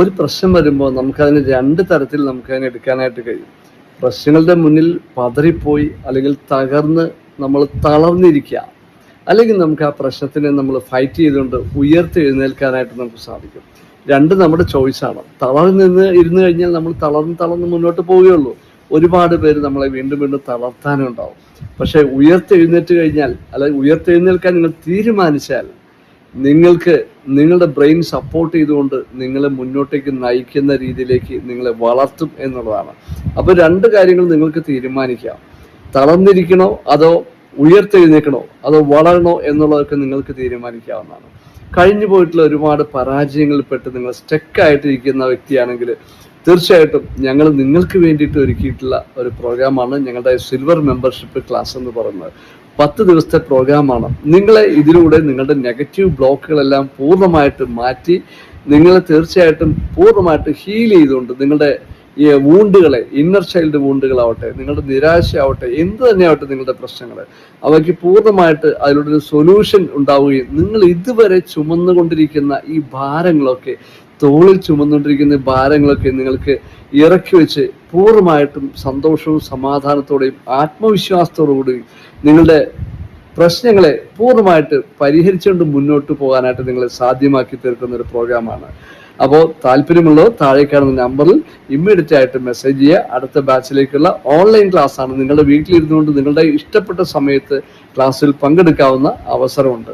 ഒരു പ്രശ്നം വരുമ്പോൾ നമുക്കതിന് രണ്ട് തരത്തിൽ നമുക്കതിനെ എടുക്കാനായിട്ട് കഴിയും. പ്രശ്നങ്ങളുടെ മുന്നിൽ പതറിപ്പോയി അല്ലെങ്കിൽ തകർന്ന് നമ്മൾ തളർന്നിരിക്കുക, അല്ലെങ്കിൽ നമുക്ക് ആ പ്രശ്നത്തിനെ നമ്മൾ ഫൈറ്റ് ചെയ്തുകൊണ്ട് ഉയർത്തെഴുന്നേൽക്കാനായിട്ട് നമുക്ക് സാധിക്കും. രണ്ട് നമ്മുടെ ചോയ്സാണ്. തളർന്ന് ഇരുന്ന് കഴിഞ്ഞാൽ നമ്മൾ തളർന്ന് മുന്നോട്ട് പോവുകയുള്ളൂ. ഒരുപാട് പേര് നമ്മളെ വീണ്ടും വീണ്ടും തളർത്താനും ഉണ്ടാവും. പക്ഷെ ഉയർത്തെഴുന്നേറ്റ് കഴിഞ്ഞാൽ, അല്ലെങ്കിൽ ഉയർത്തെഴുന്നേൽക്കാൻ നിങ്ങൾ തീരുമാനിച്ചാൽ, നിങ്ങൾക്ക് നിങ്ങളുടെ ബ്രെയിൻ സപ്പോർട്ട് ചെയ്തുകൊണ്ട് നിങ്ങളെ മുന്നോട്ടേക്ക് നയിക്കുന്ന രീതിയിലേക്ക് നിങ്ങളെ വളർത്തും എന്നുള്ളതാണ്. അപ്പോൾ രണ്ട് കാര്യങ്ങൾ നിങ്ങൾക്ക് തീരുമാനിക്കാം. തളർന്നിരിക്കണോ അതോ ഉയർത്തെഴുന്നേക്കണോ അതോ വളരണോ എന്നുള്ളതൊക്കെ നിങ്ങൾക്ക് തീരുമാനിക്കാവുന്നതാണ്. കഴിഞ്ഞു പോയിട്ടുള്ള ഒരുപാട് പരാജയങ്ങളിൽപ്പെട്ട് നിങ്ങൾ സ്റ്റക്കായിട്ടിരിക്കുന്ന വ്യക്തിയാണെങ്കിൽ തീർച്ചയായിട്ടും ഞങ്ങൾ നിങ്ങൾക്ക് വേണ്ടിയിട്ട് ഒരുക്കിയിട്ടുള്ള ഒരു പ്രോഗ്രാമാണ് ഞങ്ങളുടെ സിൽവർ മെമ്പർഷിപ്പ് ക്ലാസ് എന്ന് പറയുന്നത്. 10 ദിവസത്തെ പ്രോഗ്രാമാണ്. നിങ്ങളെ ഇതിലൂടെ നിങ്ങളുടെ നെഗറ്റീവ് ബ്ലോക്കുകളെല്ലാം പൂർണ്ണമായിട്ട് മാറ്റി നിങ്ങളെ തീർച്ചയായിട്ടും പൂർണ്ണമായിട്ട് ഹീൽ ചെയ്തുകൊണ്ട് നിങ്ങളുടെ ഈ വൂണ്ടുകളെ, ഇന്നർ ചൈൽഡ് വൂണ്ടുകളാവട്ടെ, നിങ്ങളുടെ നിരാശയാവട്ടെ, എന്ത് തന്നെയാവട്ടെ നിങ്ങളുടെ പ്രശ്നങ്ങൾ, അവയ്ക്ക് പൂർണ്ണമായിട്ട് അതിലൂടെ ഒരു സൊല്യൂഷൻ ഉണ്ടാവുകയും നിങ്ങൾ ഇതുവരെ ചുമന്നുകൊണ്ടിരിക്കുന്ന ഈ ഭാരങ്ങളൊക്കെ, തോളിൽ ചുമന്നുകൊണ്ടിരിക്കുന്ന ഭാരങ്ങളൊക്കെ നിങ്ങൾക്ക് ഇറക്കി വെച്ച് പൂർണ്ണമായിട്ടും സന്തോഷവും സമാധാനത്തോടെയും ആത്മവിശ്വാസത്തോടുകൂടിയും നിങ്ങളുടെ പ്രശ്നങ്ങളെ പൂർണ്ണമായിട്ട് പരിഹരിച്ചുകൊണ്ട് മുന്നോട്ട് പോകാനായിട്ട് നിങ്ങളെ സാധ്യമാക്കി തീർക്കുന്ന ഒരു പ്രോഗ്രാമാണ്. അപ്പോൾ താല്പര്യമുള്ളവർ താഴെ കാണുന്ന നമ്പറിൽ ഇമ്മീഡിയറ്റ് ആയിട്ട് മെസ്സേജ് ചെയ്യുക. അടുത്ത ബാച്ചിലേക്കുള്ള ഓൺലൈൻ ക്ലാസ് ആണ്. നിങ്ങളുടെ വീട്ടിലിരുന്നുകൊണ്ട് നിങ്ങളുടെ ഇഷ്ടപ്പെട്ട സമയത്ത് ക്ലാസ്സിൽ പങ്കെടുക്കാവുന്ന അവസരമുണ്ട്.